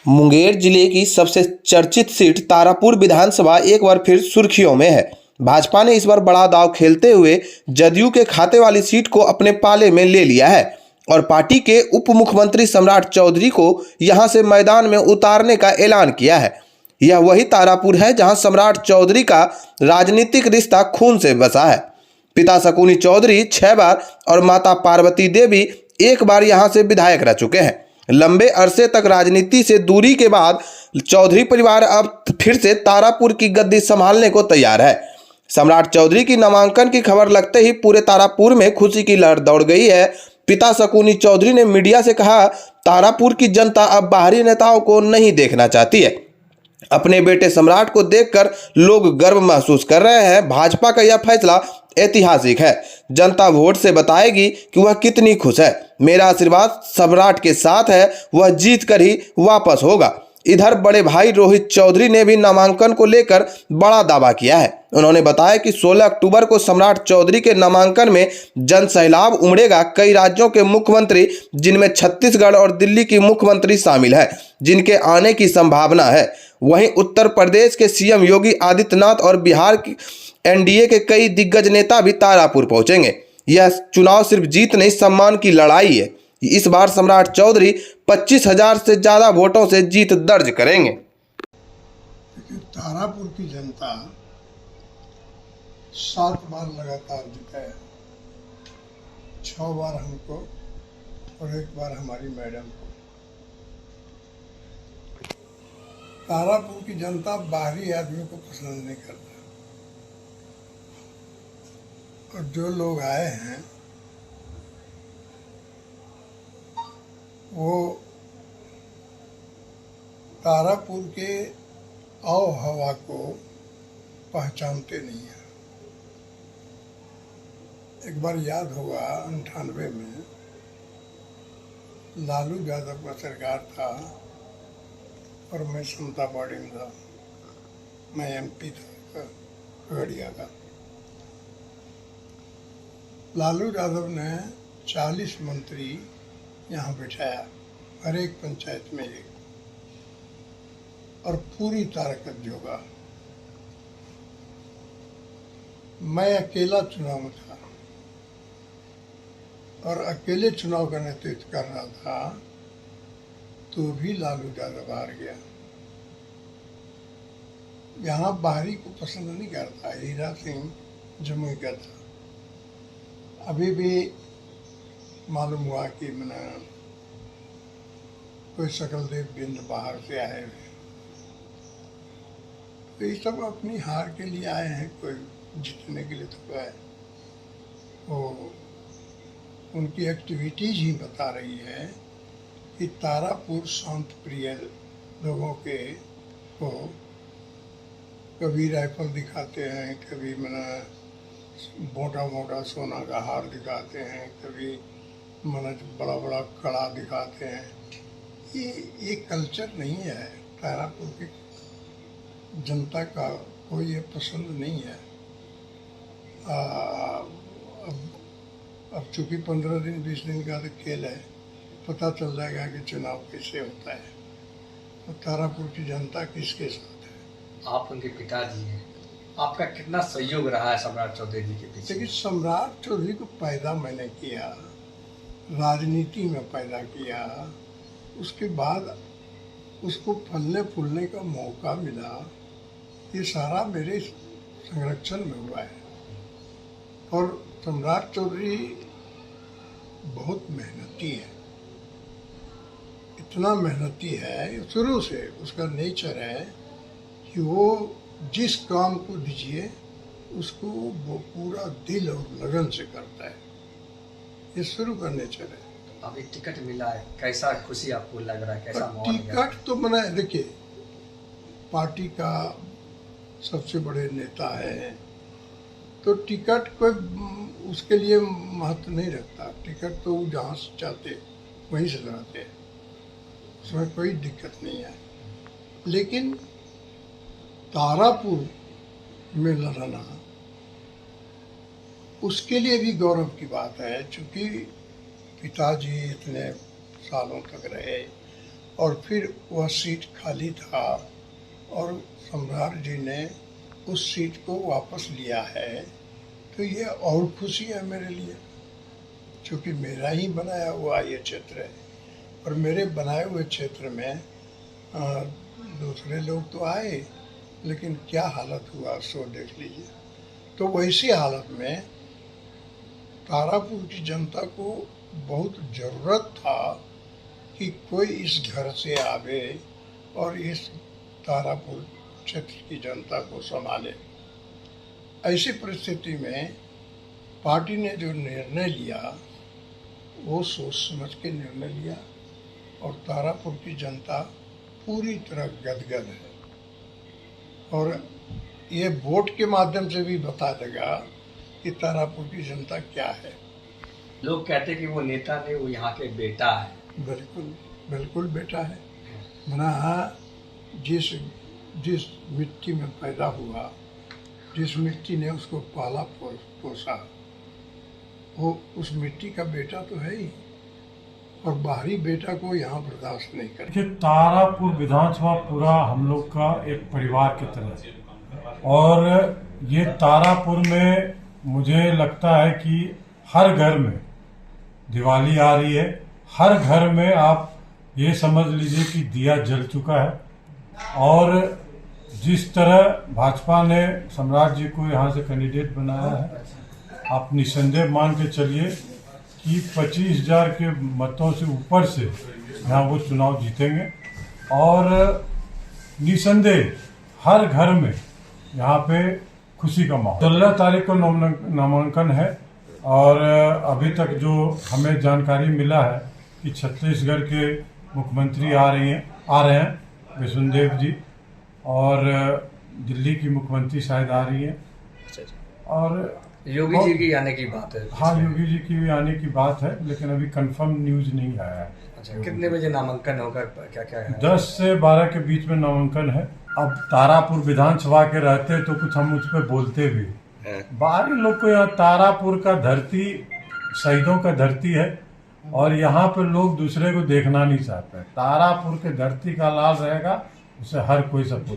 मुंगेर जिले की सबसे चर्चित सीट तारापुर विधानसभा एक बार फिर सुर्खियों में है। भाजपा ने इस बार बड़ा दांव खेलते हुए जदयू के खाते वाली सीट को अपने पाले में ले लिया है और पार्टी के उप मुख्यमंत्री सम्राट चौधरी को यहां से मैदान में उतारने का ऐलान किया है। यह वही तारापुर है जहां सम्राट चौधरी का राजनीतिक रिश्ता खून से बसा है। पिता शकुनी चौधरी 6 बार और माता पार्वती देवी 1 बार यहां से विधायक रह चुके हैं। लंबे अरसे तक राजनीति से दूरी के बाद चौधरी परिवार अब फिर से तारापुर की गद्दी संभालने को तैयार है। सम्राट चौधरी की नामांकन की खबर लगते ही पूरे तारापुर में खुशी की लहर दौड़ गई है। पिता शकुनी चौधरी ने मीडिया से कहा, तारापुर की जनता अब बाहरी नेताओं को नहीं देखना चाहती है। अपने बेटे सम्राट को देखकर लोग गर्व महसूस कर रहे हैं। भाजपा का यह फैसला ऐतिहासिक है। जनता वोट से बताएगी कि वह कितनी खुश है। मेरा आशीर्वाद सम्राट के साथ है, वह जीत कर ही वापस होगा। इधर बड़े भाई रोहित चौधरी ने भी नामांकन को लेकर बड़ा दावा किया है। उन्होंने बताया कि 16 अक्टूबर को सम्राट चौधरी के नामांकन में जन सैलाब उमड़ेगा। कई राज्यों के मुख्यमंत्री, जिनमें छत्तीसगढ़ और दिल्ली की मुख्यमंत्री शामिल है, जिनके आने की संभावना है। वहीं उत्तर प्रदेश के सीएम योगी आदित्यनाथ और बिहार की एनडीए के कई दिग्गज नेता भी तारापुर पहुंचेंगे। यह चुनाव सिर्फ जीत नहीं, सम्मान की लड़ाई है। इस बार सम्राट चौधरी 25,000 से ज्यादा वोटों से जीत दर्ज करेंगे। तारापुर की जनता 7 बार लगातार जिताया, 6 बार हमको और 1 बार हमारी मैडम को। तारापुर की जनता बाहरी आदमी को पसंद नहीं करता और जो लोग आए हैं वो तारापुर के आओ हवा को पहचानते नहीं हैं। एक बार याद होगा 98 में लालू यादव का सरकार था और मैं समता पार्टी में था, मैं एमपी था खगड़िया का। लालू यादव ने 40 मंत्री यहाँ बिठाया, हर एक पंचायत में एक, और पूरी ताकत जोगा। मैं अकेला चुनाव में था और अकेले चुनाव का नेतृत्व कर रहा था, तो भी लालू यादव हार गया। यहाँ बाहरी को पसंद नहीं करता। हीरा सिंह जमुई का था, अभी भी मालूम हुआ कि मैंने कोई सकलदेव बिंद बाहर से आए हुए, तो ये सब अपनी हार के लिए आए हैं, कोई जीतने के लिए तो आए। वो उनकी एक्टिविटीज ही बता रही है कि तारापुर शांत प्रिय लोगों के को कभी राइफल दिखाते हैं, कभी मैंने मोटा मोटा सोना का हार दिखाते हैं, कभी मैंने बड़ा बड़ा कड़ा दिखाते हैं। ये कल्चर नहीं है तारापुर की जनता का, कोई ये पसंद नहीं है। अब चूँकि 15 दिन 20 दिन का तो खेल है, पता चल जाएगा कि चुनाव कैसे होता है और तारापुर की जनता किसके साथ है। आप उनके पिताजी हैं, आपका कितना सहयोग रहा है सम्राट चौधरी जी के पीछे? लेकिन सम्राट चौधरी को पैदा मैंने किया, राजनीति में पैदा किया, उसके बाद उसको फलने फूलने का मौका मिला। ये सारा मेरे संरक्षण में हुआ है। और सम्राट चौधरी बहुत मेहनती है, इतना मेहनती है, शुरू से उसका नेचर है कि वो जिस काम को दीजिए उसको वो पूरा दिल और लगन से करता है। ये शुरू का नेचर है। अभी टिकट मिला है, कैसा खुशी आपको लग रहा है, कैसा माहौल? टिकट तो मैंने, देखिए, पार्टी का सबसे बड़े नेता है तो टिकट कोई उसके लिए महत्व नहीं रखता। टिकट तो वो जहाँ से चाहते वहीं से लड़ाते हैं, उसमें कोई दिक्कत नहीं है। लेकिन तारापुर में लड़ना उसके लिए भी गौरव की बात है, क्योंकि पिताजी इतने सालों तक रहे और फिर वह सीट खाली था और सम्राट जी ने उस सीट को वापस लिया है, तो ये और खुशी है मेरे लिए, क्योंकि मेरा ही बनाया हुआ ये क्षेत्र है। और मेरे बनाए हुए क्षेत्र में दूसरे लोग तो आए, लेकिन क्या हालत हुआ सो देख लीजिए। तो वैसी हालत में तारापुर की जनता को बहुत ज़रूरत था कि कोई इस घर से आवे और इस तारापुर क्षेत्र की जनता को संभाले। ऐसी परिस्थिति में पार्टी ने जो निर्णय लिया वो सोच समझ के निर्णय लिया, और तारापुर की जनता पूरी तरह गदगद है। और ये वोट के माध्यम से भी बता देगा कि तारापुर की जनता क्या है। लोग कहते हैं कि वो नेता नहीं, वो यहाँ के बेटा है। बिल्कुल बिल्कुल बेटा है। मना जिस मिट्टी में पैदा हुआ, जिस मिट्टी ने उसको पाला पोसा, वो उस मिट्टी का बेटा तो है ही, और बाहरी बेटा को यहाँ बर्दाश्त नहीं करे। कि तारापुर विधानसभा पूरा हम लोग का एक परिवार की तरह है, और ये तारापुर में मुझे लगता है कि हर घर में दिवाली आ रही है, हर घर में आप ये समझ लीजिए कि दिया जल चुका है। और जिस तरह भाजपा ने सम्राट जी को यहाँ से कैंडिडेट बनाया है, आप निसंदेह मान के चलिए कि 25,000 के मतों से ऊपर से यहाँ वो चुनाव जीतेंगे। और निसंदेह हर घर में यहाँ पे खुशी का माहौल। 16 तारीख को नामांकन है, और अभी तक जो हमें जानकारी मिला है कि छत्तीसगढ़ के मुख्यमंत्री आ रहे हैं वसुंधरा जी, और दिल्ली की मुख्यमंत्री शायद आ रही हैं, और योगी जी की आने की बात है। हाँ, योगी जी की भी आने की बात है, लेकिन अभी कंफर्म न्यूज नहीं आया है। अच्छा, कितने बजे नामांकन होगा, क्या क्या है? 10 से 12 के बीच में नामांकन है। अब तारापुर विधानसभा के रहते तो कुछ हम उस पर बोलते भी, बाहरी लोग को यहाँ तारापुर का धरती शहीदों का धरती है, और यहाँ पे लोग दूसरे को देखना नहीं चाहते। तारापुर के धरती का लाल रहेगा, उसे हर कोई सपोर्ट